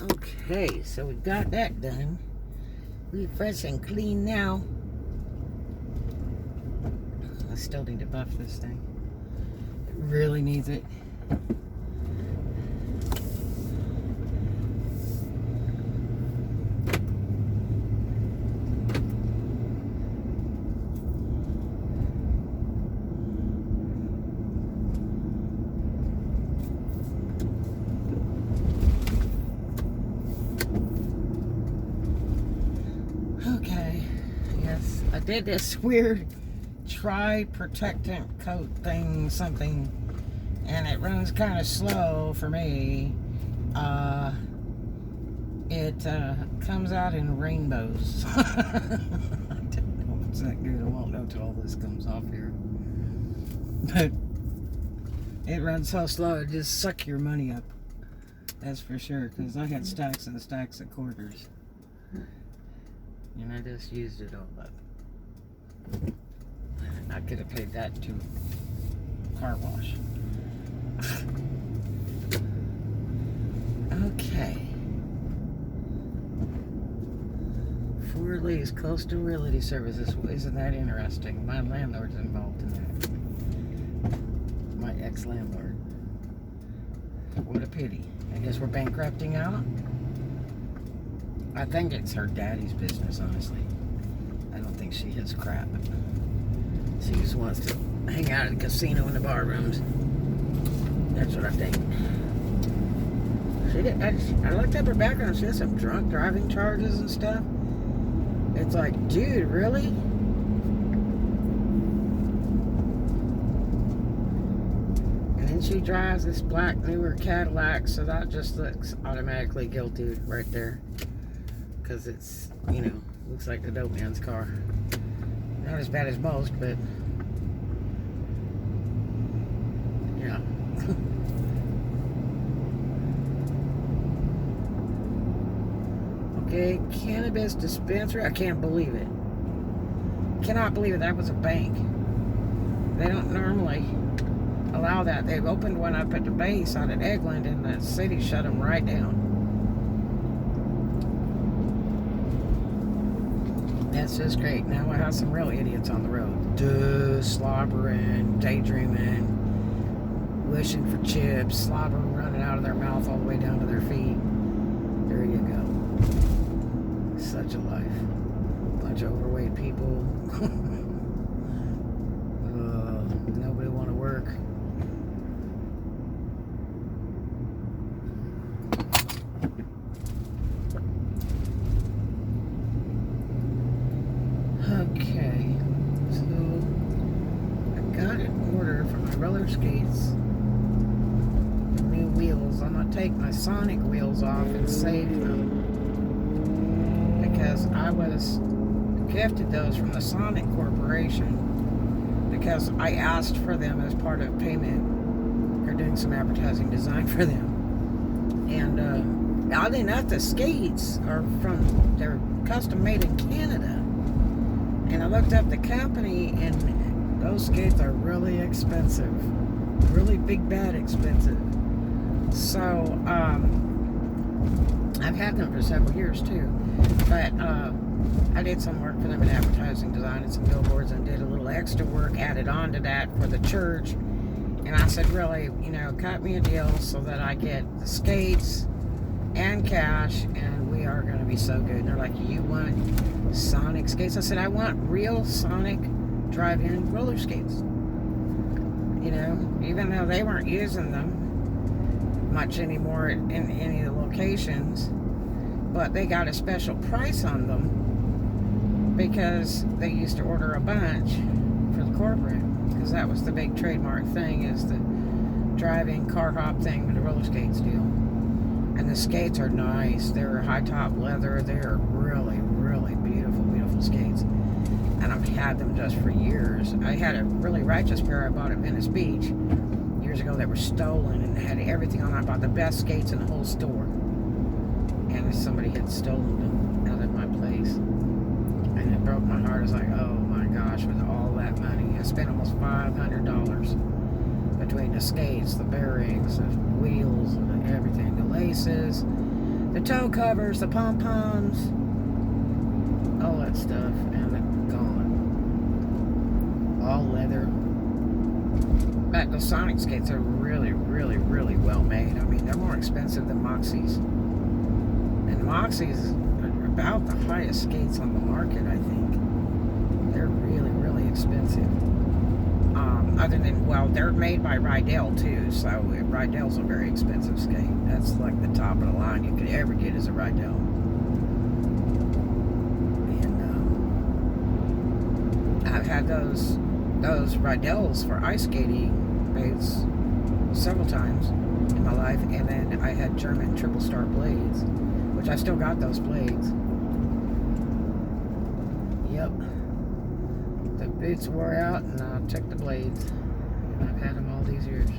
Okay, so we got that done. We fresh and clean now. I still need to buff this thing. It really needs it. Okay, yes, I did this weird tri-protectant coat thing, something, and it runs kind of slow for me. It comes out in rainbows. I don't know if it's that good. I won't know till all this comes off here. But it runs so slow, it just suck your money up. That's for sure, because I had stacks and stacks of quarters. And I just used it all up. I could have paid that to car wash. Okay. 4 Lee's Coastal Realty Services. Isn't that interesting? My landlord's involved in that. My ex-landlord. What a pity. I guess we're bankrupting out. I think it's her daddy's business, honestly. I don't think she has crap. She just wants to hang out at the casino in the bar rooms. That's what I think. She did. I looked up her background. She has some drunk driving charges and stuff. It's like, dude, really? And then she drives this black newer Cadillac, so that just looks automatically guilty right there. Because it's, you know, looks like the dope man's car. Not as bad as most, but yeah. Okay, cannabis dispensary. I can't believe it. Cannot believe it. That was a bank. They don't normally allow that. They've opened one up at the base out at Eggland, and the city shut them right down. That's just great. Now we'll have some real idiots on the road. Slobbering, daydreaming, wishing for chips, slobber running out of their mouth all the way down to their feet. There you go. Such a life. Bunch of overweight people. Nobody want to work. Okay, so I got an order for my roller skates. New wheels. I'm gonna take my Sonic wheels off and save them because I was gifted those from the Sonic Corporation because I asked for them as part of payment for doing some advertising design for them. And oddly enough, the skates are they're custom made in Canada. And I looked up the company, and those skates are really expensive. Really big, bad expensive. So, I've had them for several years, too. But, I did some work for them in advertising design and some billboards and did a little extra work added on to that for the church. And I said, really, you know, cut me a deal so that I get the skates and cash, and we are going to be so good. And they're like, you want Sonic skates? I said, I want real Sonic drive-in roller skates. You know, even though they weren't using them much anymore in any of the locations, but they got a special price on them because they used to order a bunch for the corporate, because that was the big trademark thing, is the drive-in car hop thing with the roller skates deal. And the skates are nice. They're high top leather. They're really, really beautiful, beautiful skates. And I've had them just for years. I had a really righteous pair I bought at Venice Beach years ago that were stolen and had everything on. I bought the best skates in the whole store. And somebody had stolen them out of my place. And it broke my heart. I was like, oh my gosh, with all that money. I spent almost $500 between the skates, the bearings, the wheels, and everything, the laces, the toe covers, the pom-poms, all that stuff, and it's gone. All leather. But the Sonic skates are really, really, really well made. I mean, they're more expensive than Moxie's. And Moxie's are about the highest skates on the market, I think. They're really, really expensive. Other than, well, they're made by Rydell too, so Rydell's a very expensive skate. That's like the top of the line you could ever get is a Rydell. And I've had those Rydells for ice skating boots several times in my life, and then I had German triple star blades, which I still got those blades. Yep. The boots wore out, and I took the blades. And I've had them all these years.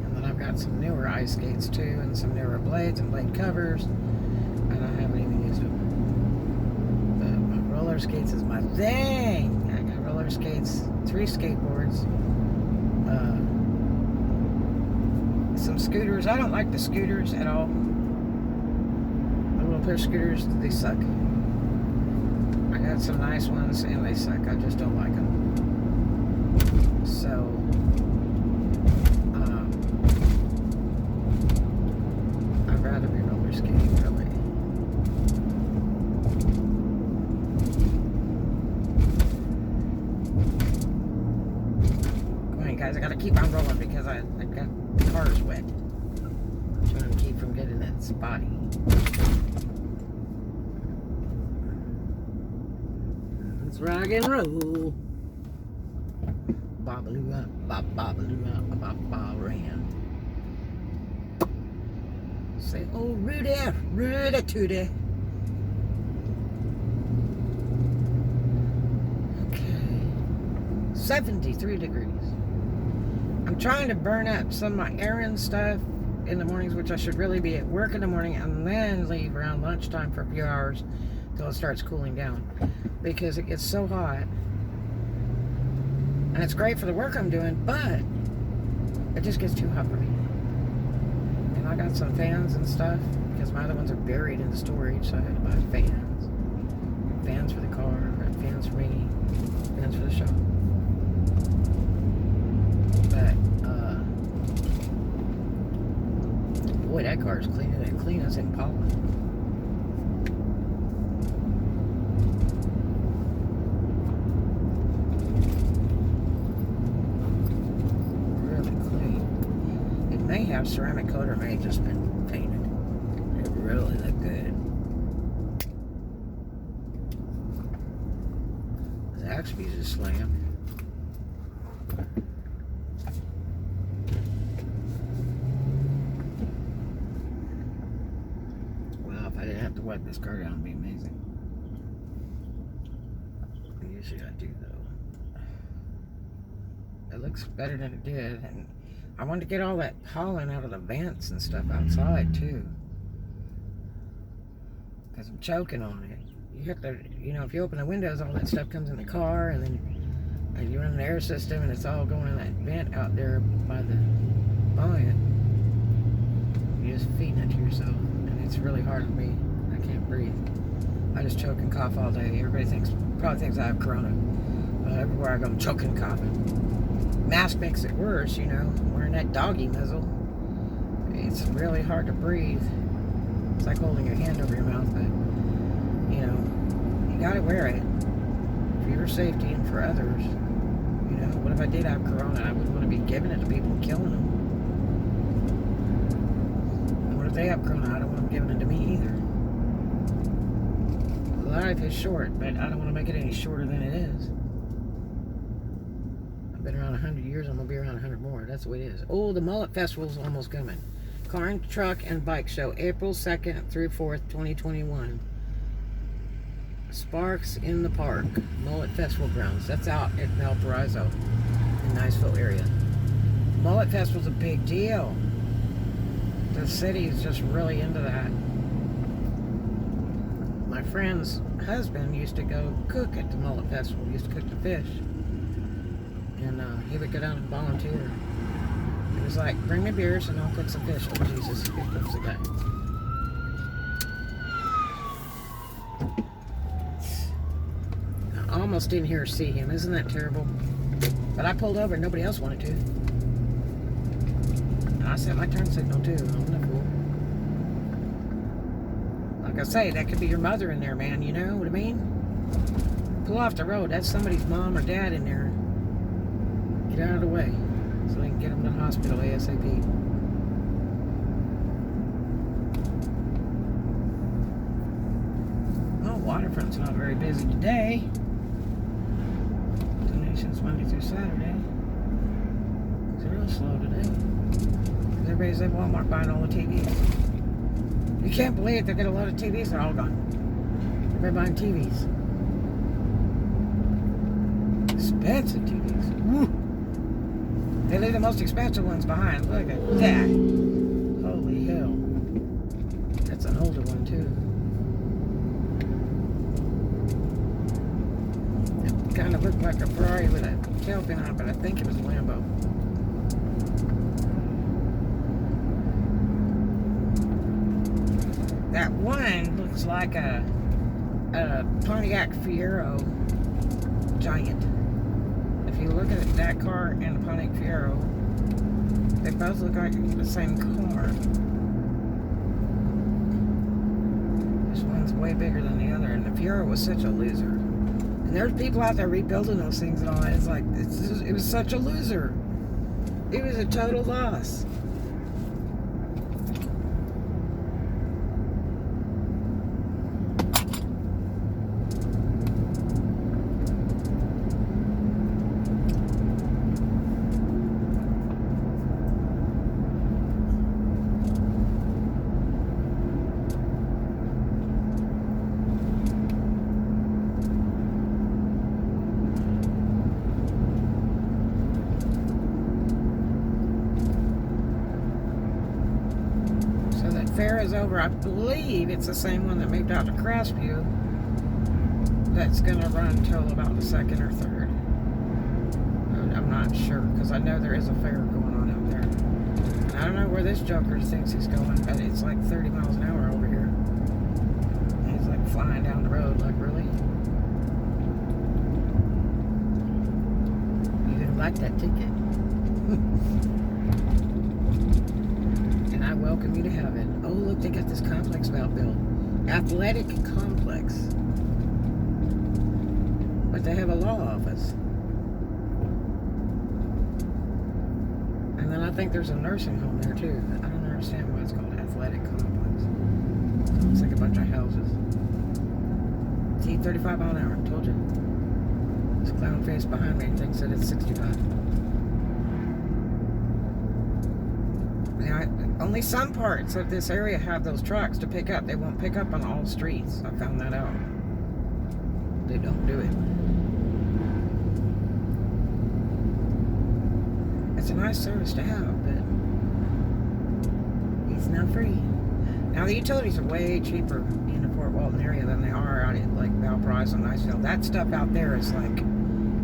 And then I've got some newer ice skates too, and some newer blades and blade covers, and I haven't even used them. But my roller skates is my thing. I got roller skates, 3 skateboards, some scooters. I don't like the scooters at all. The little push scooters, they suck. I got some nice ones, and they suck. I just don't like them. So, I'd rather be roller skating, really. Come on, guys, I gotta keep on rolling because I got the cars wet. I'm trying to keep from getting that spotty. Let's rock and roll. Babaloo, babaloo, babaloo. Say, oh, Rudy, Rudy Tooty. Okay. 73 degrees. I'm trying to burn up some of my errand stuff in the mornings, which I should really be at work in the morning, and then leave around lunchtime for a few hours until it starts cooling down, because it gets so hot. And it's great for the work I'm doing, but it just gets too hot for me. And I got some fans and stuff, because my other ones are buried in the storage, so I had to buy fans. Fans for the car, fans for me, fans for the shop. But, boy, that car is cleaner than clean as Impala. Have ceramic coat, or may have just been painted. It really looked good. Zaxby's is slammed. Well, if I didn't have to wipe this car down, it'd be amazing. Usually I do, though. It looks better than it did, and I wanted to get all that pollen out of the vents and stuff outside too, because I'm choking on it. You have to, you know, if you open the windows, all that stuff comes in the car, and then you run the air system, and it's all going in that vent out there by the bonnet. You're just feeding it to yourself, and it's really hard on me. I can't breathe. I just choke and cough all day. Everybody probably thinks I have corona. Everywhere I go, I'm choking and coughing. Mask makes it worse, you know, wearing that doggy muzzle. It's really hard to breathe. It's like holding your hand over your mouth, but, you know, you gotta wear it for your safety and for others. You know, what if I did have corona? I wouldn't want to be giving it to people and killing them. And what if they have corona? I don't want them giving it to me either. Life is short, but I don't want to make it any shorter than it is. Been around 100 years, I'm gonna be around 100 more. That's the way it is. Oh, the Mullet Festival's almost coming. Car and Truck and Bike Show, April 2nd through 4th, 2021. Sparks in the Park, Mullet Festival grounds. That's out at Valparaiso, in Niceville area. Mullet Festival's a big deal. The city is just really into that. My friend's husband used to go cook at the Mullet Festival. He used to cook the fish. And he would go down and volunteer. was like, bring me beers and I'll cook some fish for Jesus. Here comes the guy. I almost didn't hear or see him. Isn't that terrible? But I pulled over and nobody else wanted to. And I set my turn signal too. I'm not fool. Like I say, that could be your mother in there, man. You know what I mean? Pull off the road. That's somebody's mom or dad in there. Get out of the way so they can get them to the hospital ASAP. Well, waterfront's not very busy today. Donations Monday through Saturday. It's real slow today. Everybody's at Walmart buying all the TVs. You can't believe it. They get a lot of TVs. They're all gone. Everybody buying TVs. Expensive TVs. Woo. They leave the most expensive ones behind. Look at that. Holy hell. That's an older one too. It kind of looked like a Ferrari with a tailpin on it, but I think it was a Lambo. That one looks like a Pontiac Fiero Giant. If you look at that car and the Pontiac Fiero, they both look like the same car. This one's way bigger than the other, and the Fiero was such a loser. And there's people out there rebuilding those things and all that. It's like, it was such a loser. It was a total loss. Fair is over. I believe it's the same one that moved out to Crestview. That's going to run till about the 2nd or 3rd. I'm not sure, because I know there is a fair going on out there. And I don't know where this joker thinks he's going, but it's like 30 miles an hour over here. And he's like flying down the road, like, really? You didn't like that ticket. And I welcome you to have it. Oh, look, they got this complex about built. Athletic complex. But they have a law office. And then I think there's a nursing home there, too. I don't understand why it's called athletic complex. It looks like a bunch of houses. T 35 mile an hour, told you. This clown face behind me thinks that it's 65. Now, only some parts of this area have those trucks to pick up. They won't pick up on all streets. I found that out. They don't do it. It's a nice service to have, but it's not free. Now, the utilities are way cheaper in the Fort Walton area than they are out in like Valparaiso and Niceville. That stuff out there is like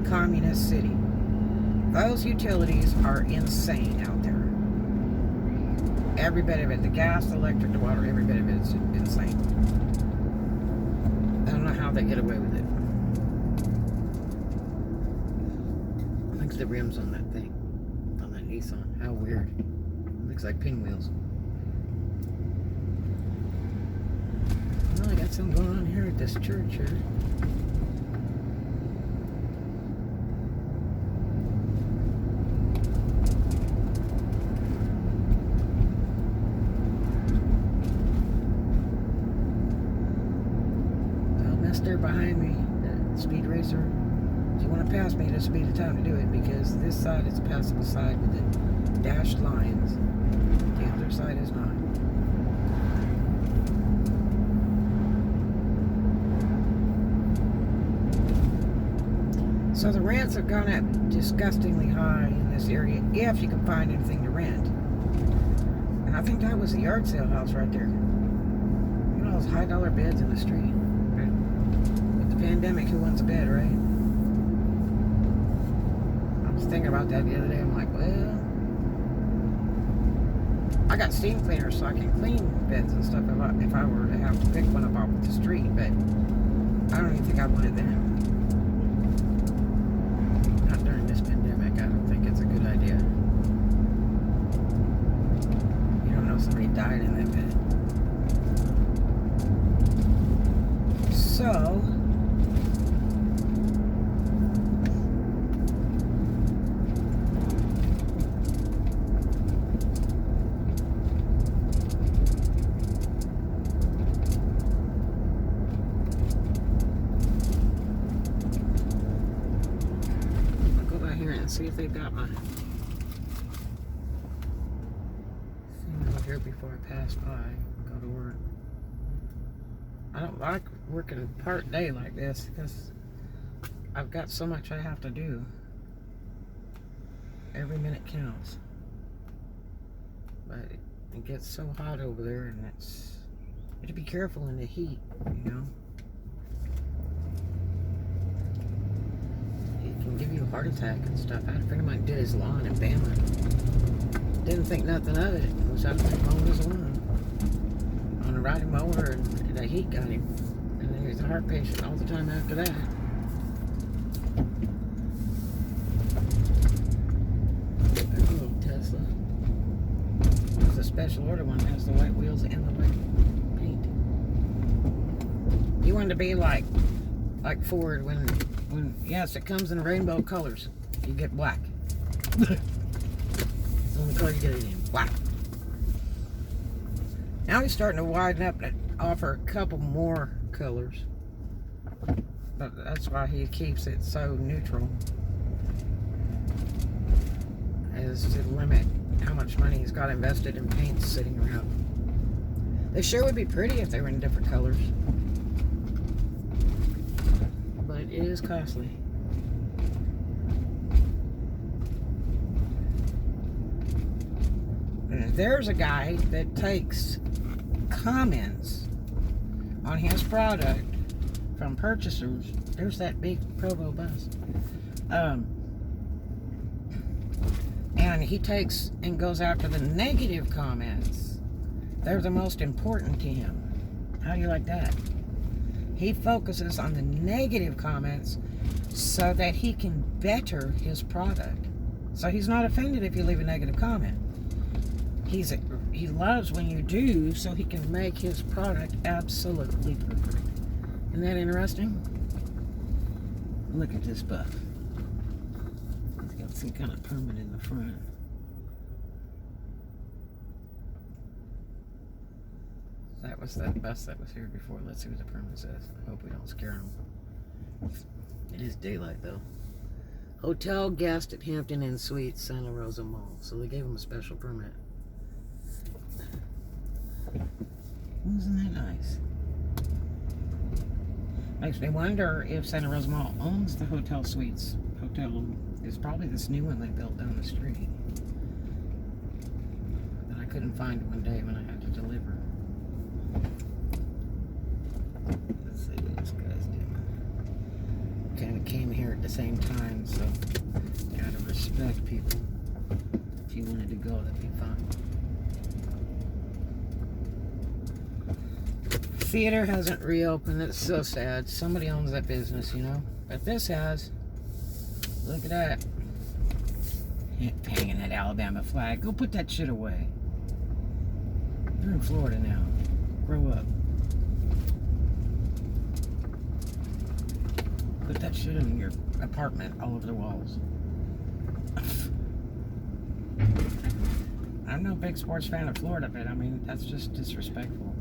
communist city. Those utilities are insane out there. Every bit of it, the gas, the electric, the water, every bit of it is insane. I don't know how they get away with it. Look at the rims on that thing, on that Nissan. How weird. It looks like pinwheels. Well, I got something going on here at this church here. There behind me, the speed racer. If you want to pass me, this would be the time to do it, because this side is a passable side with the dashed lines. The other side is not. So the rents have gone up disgustingly high in this area, if you can find anything to rent. And I think that was the yard sale house right there. You know those high dollar beds in the street? Pandemic, who wants a bed, right? I was thinking about that the other day. I'm like, well, I got steam cleaners so I can clean beds and stuff if I were to have to pick one up off the street, but I don't even think I want it then. Not during this pandemic. I don't think it's a good idea. You don't know if somebody died in that bed. So, see if they've got my thing over here before I pass by and go to work. I don't like working part day like this because I've got so much I have to do. Every minute counts. But it gets so hot over there, and you have to be careful in the heat, you know. Give you a heart attack and stuff. I had a friend of mine did his lawn in Bama. Didn't think nothing of it. Was out there mowing his lawn on a riding mower, and the heat got him. And then he was a heart patient all the time after that. There's a little Tesla. It's a special order one that has the white wheels and the white paint. You wanted to be like Ford when yes, it comes in rainbow colors. You get black. It's the only color you get it in. Black. Now he's starting to widen up and offer a couple more colors. But that's why he keeps it so neutral. Is to limit how much money he's got invested in paints sitting around. They sure would be pretty if they were in different colors. It is costly. There's a guy that takes comments on his product from purchasers. There's that big Provo bus. And he takes and goes after the negative comments. They're the most important to him. How do you like that? He focuses on the negative comments so that he can better his product. So he's not offended if you leave a negative comment. He loves when you do, so he can make his product absolutely perfect. Isn't that interesting? Look at this buff. He's got some kind of permit in the front. That was that bus that was here before. Let's see what the permit says. I hope we don't scare them. It is daylight, though. Hotel guest at Hampton Inn Suites, Santa Rosa Mall. So they gave him a special permit. Wasn't that nice? Makes me wonder if Santa Rosa Mall owns the Hotel Suites. Hotel is probably this new one they built down the street. That I couldn't find one day when I had to deliver. Let's see what this guy's doing. Kind of came here at the same time, so gotta respect people. If you wanted to go, that'd be fine. Theater hasn't reopened. It's so sad. Somebody owns that business, you know. But this has. Look at that. Hanging that Alabama flag. Go put that shit away. You're in Florida now. Grow up. Put that shit in your apartment all over the walls. I'm no big sports fan of Florida, but I mean, that's just disrespectful.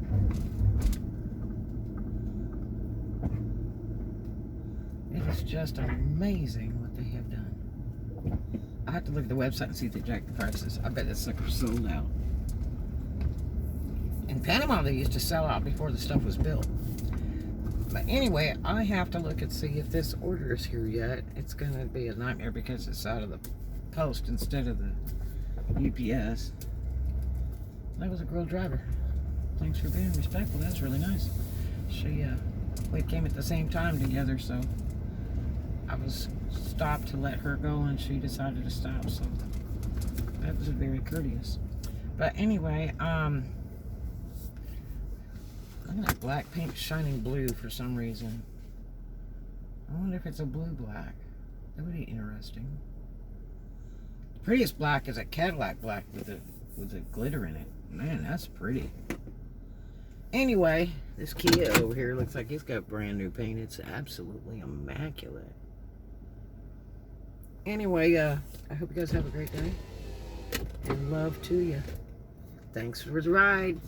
It is just amazing what they have done. I have to look at the website and see if they jacked the prices. I bet that sucker's sold out. In Panama, they used to sell out before the stuff was built. But anyway, I have to look and see if this order is here yet. It's going to be a nightmare because it's out of the post instead of the UPS. That was a girl driver. Thanks for being respectful. That was really nice. We came at the same time together, so I was stopped to let her go, and she decided to stop. So that was very courteous. But anyway, look at that black paint shining blue for some reason. I wonder if it's a blue black. That would be interesting. The prettiest black is a Cadillac black with the glitter in it. Man, that's pretty. Anyway, this Kia over here looks like it's got brand new paint. It's absolutely immaculate. Anyway, I hope you guys have a great day. And love to you. Thanks for the ride.